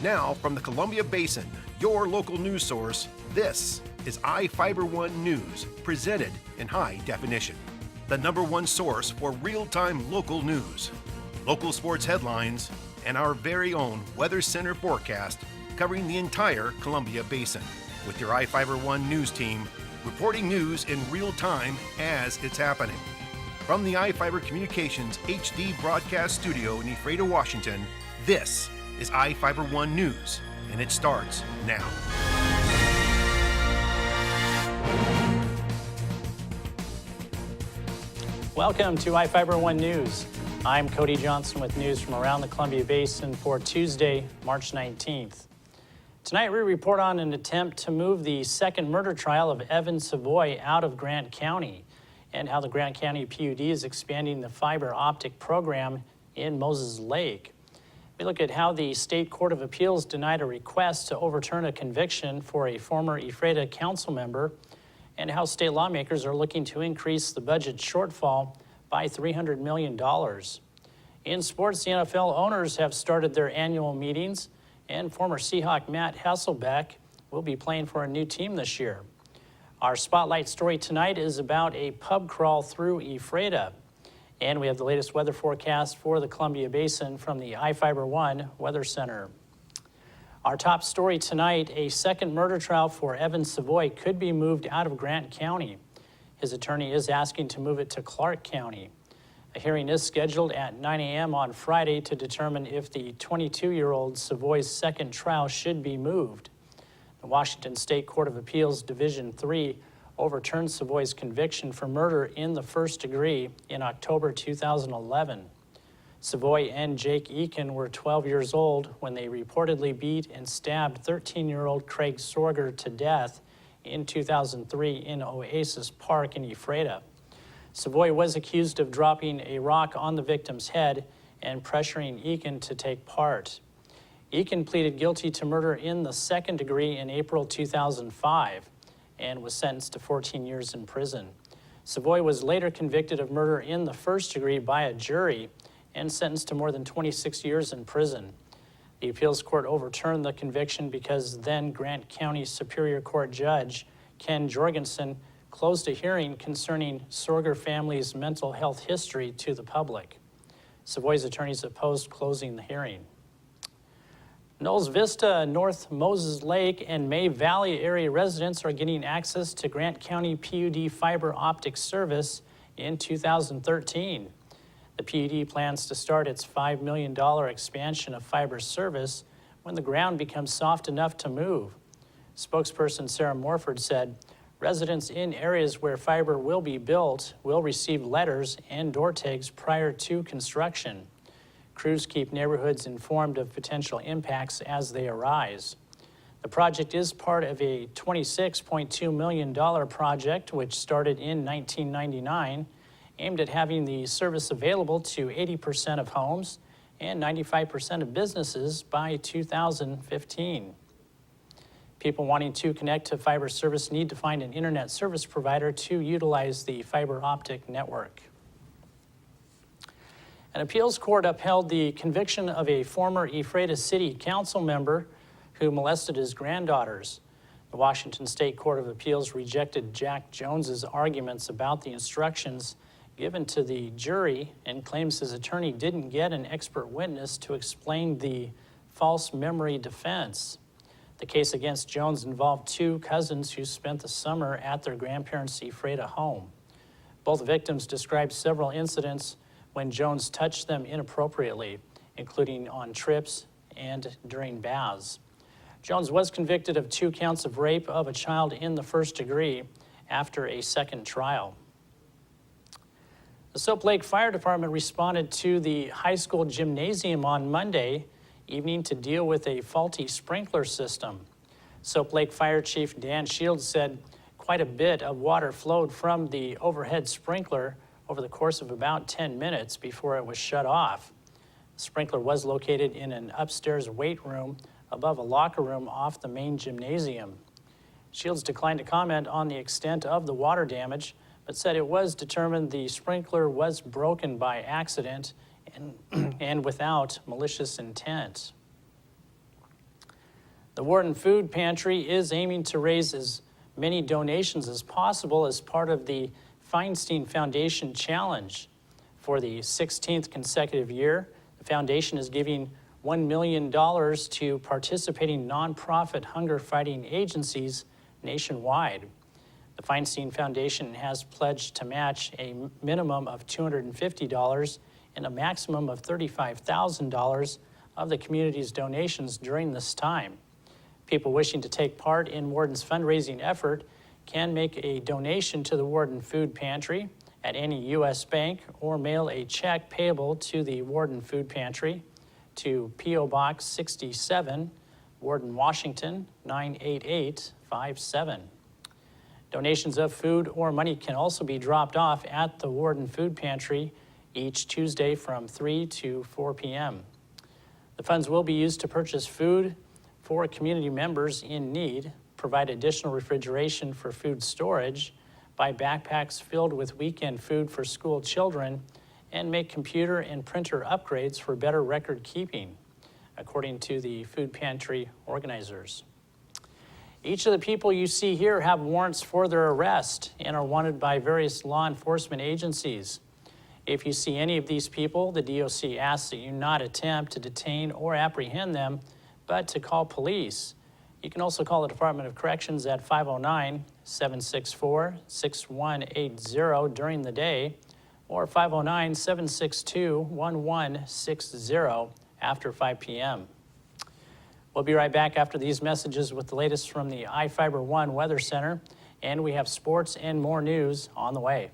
Now, from the Columbia Basin, your local news source, this is iFIBER 1 News, presented in high definition. The #1 source for real-time local news, local sports headlines, and our very own Weather Center forecast covering the entire Columbia Basin. With your iFIBER 1 News team, reporting news in real time as it's happening. From the iFIBER Communications HD broadcast studio in Ephrata, Washington, this is iFIBER 1 News, and it starts now. Welcome to iFIBER 1 News. I'm Cody Johnson with news from around the Columbia Basin for Tuesday, March 19th. Tonight we report on an attempt to move the second murder trial of Evan Savoy out of Grant County and how the Grant County PUD is expanding the fiber optic program in Moses Lake. We look at how the State Court of Appeals denied a request to overturn a conviction for a former Ephrata council member, and how state lawmakers are looking to increase the budget shortfall by $300 million. In sports, the NFL owners have started their annual meetings, and former Seahawk Matt Hasselbeck will be playing for a new team this year. Our spotlight story tonight is about a pub crawl through Ephrata. And we have the latest weather forecast for the Columbia Basin from the iFIBER 1 Weather Center. Our top story tonight, a second murder trial for Evan Savoy could be moved out of Grant County. His attorney is asking to move it to Clark County. A hearing is scheduled at 9 a.m. on Friday to determine if the 22-year-old Savoy's second trial should be moved. The Washington State Court of Appeals Division 3 overturned Savoy's conviction for murder in the first degree in October 2011. Savoy and Jake Eakin were 12 years old when they reportedly beat and stabbed 13-year-old Craig Sorger to death in 2003 in Oasis Park in Ephrata. Savoy was accused of dropping a rock on the victim's head and pressuring Eakin to take part. Eakin pleaded guilty to murder in the second degree in April 2005 and was sentenced to 14 years in prison. Savoy was later convicted of murder in the first degree by a jury and sentenced to more than 26 years in prison. The appeals court overturned the conviction because then Grant County Superior Court Judge Ken Jorgensen closed a hearing concerning Sorger family's mental health history to the public. Savoy's attorneys opposed closing the hearing. Knowles Vista, North Moses Lake, and May Valley area residents are getting access to Grant County PUD fiber optic service in 2013. The PUD plans to start its $5 million expansion of fiber service when the ground becomes soft enough to move. Spokesperson Sarah Morford said, residents in areas where fiber will be built will receive letters and door tags prior to construction. Crews keep neighborhoods informed of potential impacts as they arise. The project is part of a $26.2 million project which started in 1999, aimed at having the service available to 80% of homes and 95% of businesses by 2015. People wanting to connect to fiber service need to find an internet service provider to utilize the fiber optic network. An appeals court upheld the conviction of a former Ephrata City Council member who molested his granddaughters. The Washington State Court of Appeals rejected Jack Jones's arguments about the instructions given to the jury and claims his attorney didn't get an expert witness to explain the false memory defense. The case against Jones involved two cousins who spent the summer at their grandparents' Ephrata home. Both victims described several incidents when Jones touched them inappropriately, including on trips and during baths. Jones was convicted of 2 counts of rape of a child in the first degree after a second trial. The Soap Lake Fire Department responded to the high school gymnasium on Monday evening to deal with a faulty sprinkler system. Soap Lake Fire Chief Dan Shields said quite a bit of water flowed from the overhead sprinkler over the course of about 10 minutes before it was shut off. The sprinkler was located in an upstairs weight room above a locker room off the main gymnasium. Shields declined to comment on the extent of the water damage, but said it was determined the sprinkler was broken by accident and without malicious intent. The Wharton Food Pantry is aiming to raise as many donations as possible as part of the Feinstein Foundation Challenge. For the 16th consecutive year, the foundation is giving $1 million to participating nonprofit hunger-fighting agencies nationwide. The Feinstein Foundation has pledged to match a minimum of $250 and a maximum of $35,000 of the community's donations during this time. People wishing to take part in Wharton's fundraising effort can make a donation to the Wharton Food Pantry at any U.S. bank or mail a check payable to the Wharton Food Pantry to P.O. Box 67, Wharton, Washington, 98857. Donations of food or money can also be dropped off at the Wharton Food Pantry each Tuesday from 3 to 4 p.m. The funds will be used to purchase food for community members in need, provide additional refrigeration for food storage, buy backpacks filled with weekend food for school children, and make computer and printer upgrades for better record keeping, according to the food pantry organizers. Each of the people you see here have warrants for their arrest and are wanted by various law enforcement agencies. If you see any of these people, the DOC asks that you not attempt to detain or apprehend them, but to call police. You can also call the Department of Corrections at 509-764-6180 during the day, or 509-762-1160 after 5 p.m. We'll be right back after these messages with the latest from the iFIBER 1 Weather Center, and we have sports and more news on the way.